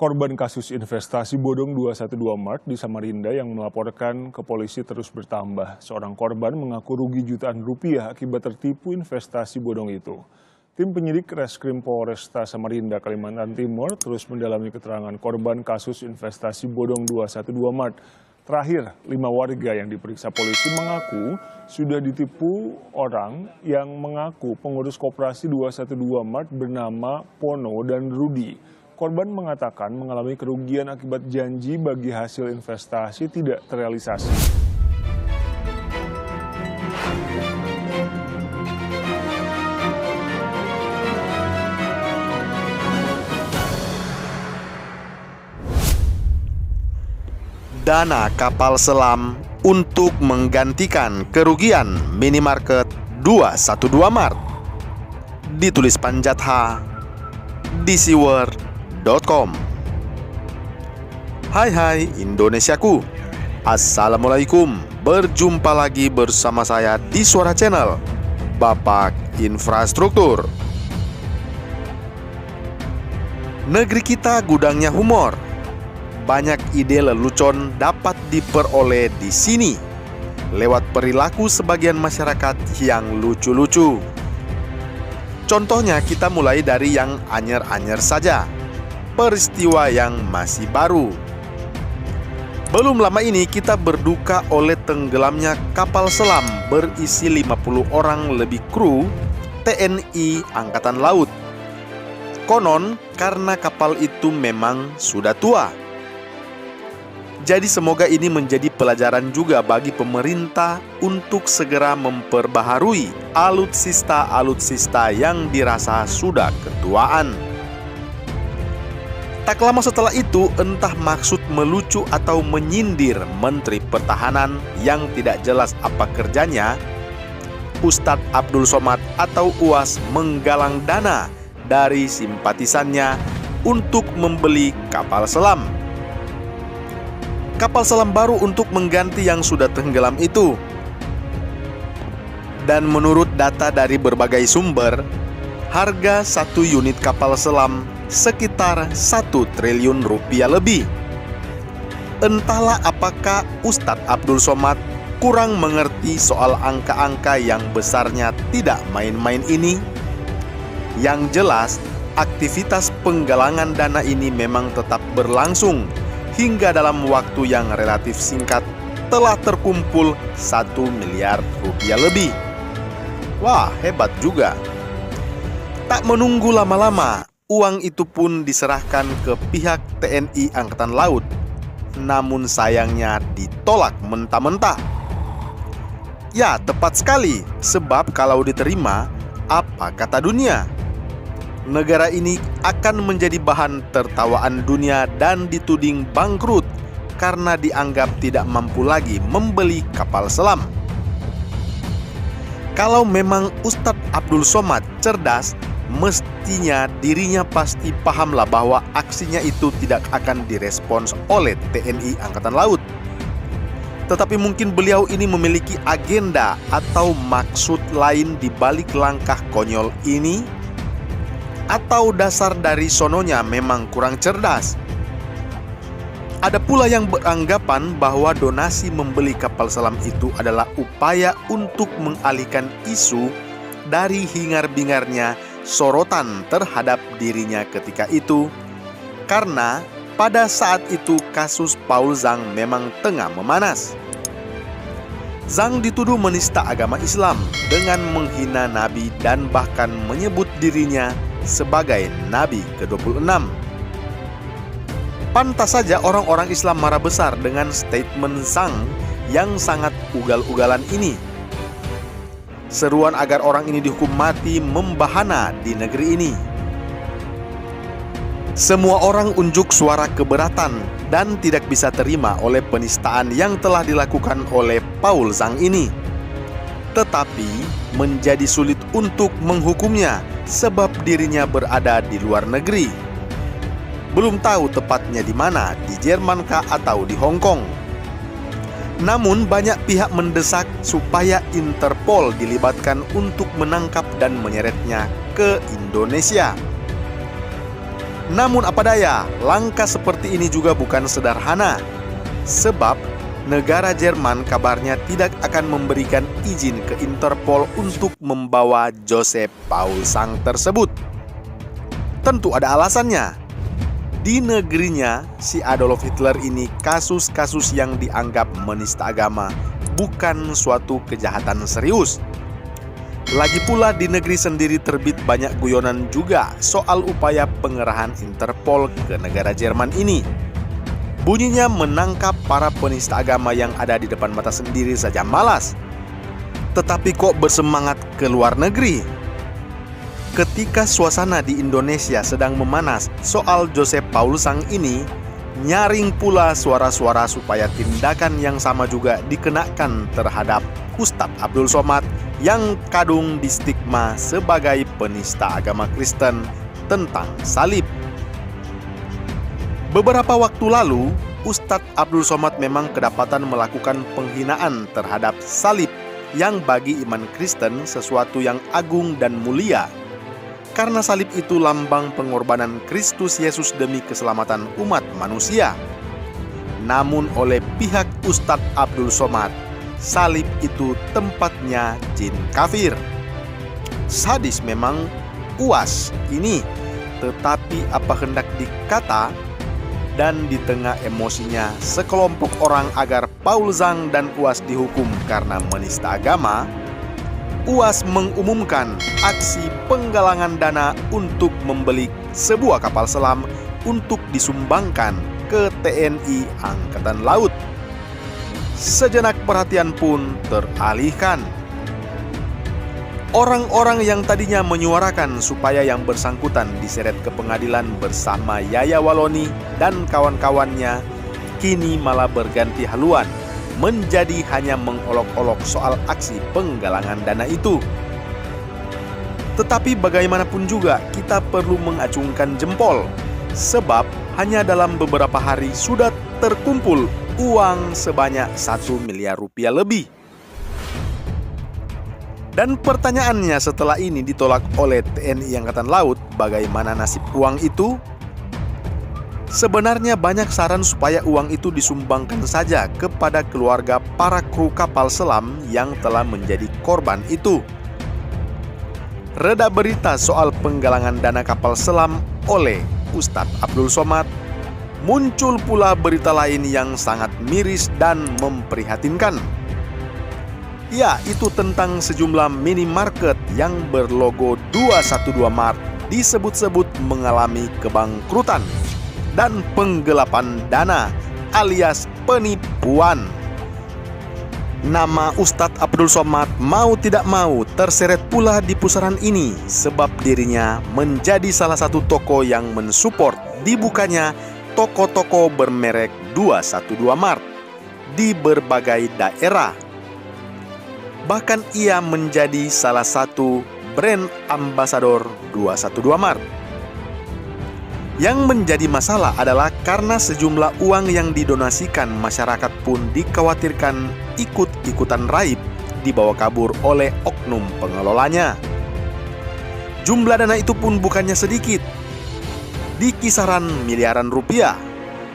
Korban kasus investasi bodong 212 Mart di Samarinda yang melaporkan ke polisi terus bertambah. Seorang korban mengaku rugi jutaan rupiah akibat tertipu investasi bodong itu. Tim penyidik Reskrim Polresta Samarinda, Kalimantan Timur terus mendalami keterangan korban kasus investasi bodong 212 Mart. Terakhir, 5 warga yang diperiksa polisi mengaku sudah ditipu orang yang mengaku pengurus koperasi 212 Mart bernama Pono dan Rudi. Korban mengatakan mengalami kerugian akibat janji bagi hasil investasi tidak terrealisasi. Dana kapal selam untuk menggantikan kerugian minimarket 212 Mart. Ditulis Panjat H. dcworld.com. Hai Indonesiaku, Assalamualaikum. Berjumpa lagi bersama saya di Suara Channel, Bapak Infrastruktur. Negeri kita gudangnya humor. Banyak ide lelucon dapat diperoleh di sini lewat perilaku sebagian masyarakat yang lucu-lucu. Contohnya kita mulai dari yang anyer-anyer saja. Peristiwa yang masih baru. Belum lama ini kita berduka oleh tenggelamnya kapal selam berisi 50 orang lebih kru TNI Angkatan Laut. Konon karena kapal itu memang sudah tua. Jadi semoga ini menjadi pelajaran juga bagi pemerintah untuk segera memperbaharui alutsista yang dirasa sudah ketuaan. Tak lama setelah itu, entah maksud melucu atau menyindir Menteri Pertahanan yang tidak jelas apa kerjanya, Ustadz Abdul Somad atau UAS menggalang dana dari simpatisannya untuk membeli kapal selam. Kapal selam baru untuk mengganti yang sudah tenggelam itu. Dan menurut data dari berbagai sumber, harga satu unit kapal selam sekitar 1 triliun rupiah lebih. Entahlah apakah Ustadz Abdul Somad kurang mengerti soal angka-angka yang besarnya tidak main-main ini. Yang jelas, aktivitas penggalangan dana ini memang tetap berlangsung hingga dalam waktu yang relatif singkat telah terkumpul 1 miliar rupiah lebih. Wah, hebat juga. Tak menunggu lama-lama, uang itu pun diserahkan ke pihak TNI Angkatan Laut. Namun sayangnya ditolak mentah-mentah. Ya, tepat sekali, sebab kalau diterima, apa kata dunia? Negara ini akan menjadi bahan tertawaan dunia dan dituding bangkrut karena dianggap tidak mampu lagi membeli kapal selam. Kalau memang Ustadz Abdul Somad cerdas, mestinya dirinya pasti pahamlah bahwa aksinya itu tidak akan direspons oleh TNI Angkatan Laut. Tetapi mungkin beliau ini memiliki agenda atau maksud lain di balik langkah konyol ini, atau dasar dari sononya memang kurang cerdas. Ada pula yang beranggapan bahwa donasi membeli kapal selam itu adalah upaya untuk mengalihkan isu dari hingar-bingarnya sorotan terhadap dirinya ketika itu, karena pada saat itu kasus Paul Zhang memang tengah memanas. Zhang dituduh menista agama Islam dengan menghina Nabi dan bahkan menyebut dirinya sebagai Nabi ke-26. Pantas saja orang-orang Islam marah besar dengan statement Zhang yang sangat ugal-ugalan ini. Seruan agar orang ini dihukum mati membahana di negeri ini. Semua orang unjuk suara keberatan dan tidak bisa terima oleh penistaan yang telah dilakukan oleh Paul Zhang ini. Tetapi menjadi sulit untuk menghukumnya sebab dirinya berada di luar negeri. Belum tahu tepatnya di mana, di Jerman kah atau di Hong Kong. Namun banyak pihak mendesak supaya Interpol dilibatkan untuk menangkap dan menyeretnya ke Indonesia. Namun apa daya, langkah seperti ini juga bukan sederhana. Sebab negara Jerman kabarnya tidak akan memberikan izin ke Interpol untuk membawa Joseph Paul Sang tersebut. Tentu ada alasannya. Di negerinya, si Adolf Hitler ini kasus-kasus yang dianggap menista agama bukan suatu kejahatan serius. Lagi pula di negeri sendiri terbit banyak guyonan juga soal upaya pengerahan Interpol ke negara Jerman ini. Bunyinya menangkap para penista agama yang ada di depan mata sendiri saja malas. Tetapi kok bersemangat ke luar negeri? Ketika suasana di Indonesia sedang memanas soal Joseph Paul Sang ini, nyaring pula suara-suara supaya tindakan yang sama juga dikenakan terhadap Ustadz Abdul Somad yang kadung distigma sebagai penista agama Kristen tentang salib. Beberapa waktu lalu, Ustadz Abdul Somad memang kedapatan melakukan penghinaan terhadap salib yang bagi iman Kristen sesuatu yang agung dan mulia. Karena salib itu lambang pengorbanan Kristus Yesus demi keselamatan umat manusia. Namun oleh pihak Ustadz Abdul Somad, salib itu tempatnya jin kafir. Sadis memang UAS ini, tetapi apa hendak dikata, dan di tengah emosinya sekelompok orang agar Paul Sang dan UAS dihukum karena menista agama, UAS mengumumkan aksi penggalangan dana untuk membeli sebuah kapal selam untuk disumbangkan ke TNI Angkatan Laut. Sejenak perhatian pun teralihkan. Orang-orang yang tadinya menyuarakan supaya yang bersangkutan diseret ke pengadilan bersama Yaya Waloni dan kawan-kawannya kini malah berganti haluan menjadi hanya mengolok-olok soal aksi penggalangan dana itu. Tetapi bagaimanapun juga kita perlu mengacungkan jempol, sebab hanya dalam beberapa hari sudah terkumpul uang sebanyak 1 miliar rupiah lebih. Dan pertanyaannya setelah ini ditolak oleh TNI Angkatan Laut, bagaimana nasib uang itu? Sebenarnya banyak saran supaya uang itu disumbangkan saja kepada keluarga para kru kapal selam yang telah menjadi korban itu. Reda berita soal penggalangan dana kapal selam oleh Ustadz Abdul Somad, muncul pula berita lain yang sangat miris dan memprihatinkan. Ya, itu tentang sejumlah minimarket yang berlogo 212 Mart disebut-sebut mengalami kebangkrutan dan penggelapan dana alias penipuan. Nama Ustadz Abdul Somad mau tidak mau terseret pula di pusaran ini sebab dirinya menjadi salah satu toko yang mensupport dibukanya toko-toko bermerek 212 Mart di berbagai daerah. Bahkan ia menjadi salah satu brand ambasador 212 Mart. Yang menjadi masalah adalah karena sejumlah uang yang didonasikan masyarakat pun dikhawatirkan ikut-ikutan raib dibawa kabur oleh oknum pengelolanya. Jumlah dana itu pun bukannya sedikit, di kisaran miliaran rupiah.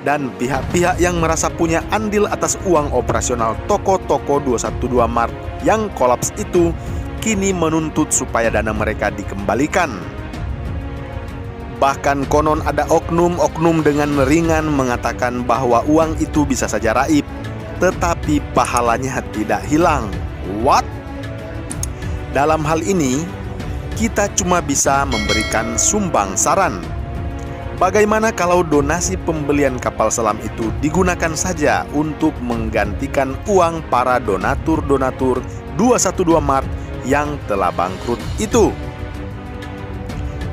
Dan pihak-pihak yang merasa punya andil atas uang operasional toko-toko 212 Mart yang kolaps itu kini menuntut supaya dana mereka dikembalikan. Bahkan konon ada oknum-oknum dengan ringan mengatakan bahwa uang itu bisa saja raib, tetapi pahalanya tidak hilang. What? Dalam hal ini, kita cuma bisa memberikan sumbang saran. Bagaimana kalau donasi pembelian kapal selam itu digunakan saja untuk menggantikan uang para donatur-donatur 212 Mart yang telah bangkrut itu?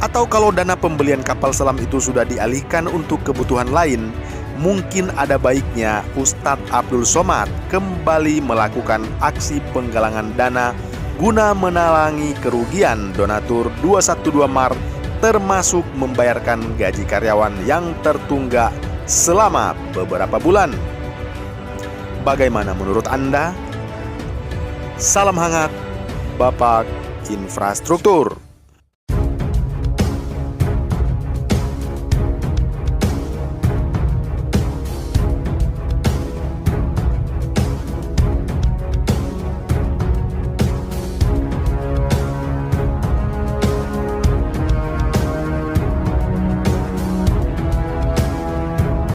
Atau kalau dana pembelian kapal selam itu sudah dialihkan untuk kebutuhan lain, mungkin ada baiknya Ustadz Abdul Somad kembali melakukan aksi penggalangan dana guna menalangi kerugian donatur 212 Mart, termasuk membayarkan gaji karyawan yang tertunggak selama beberapa bulan. Bagaimana menurut Anda? Salam hangat, Bapak Infrastruktur.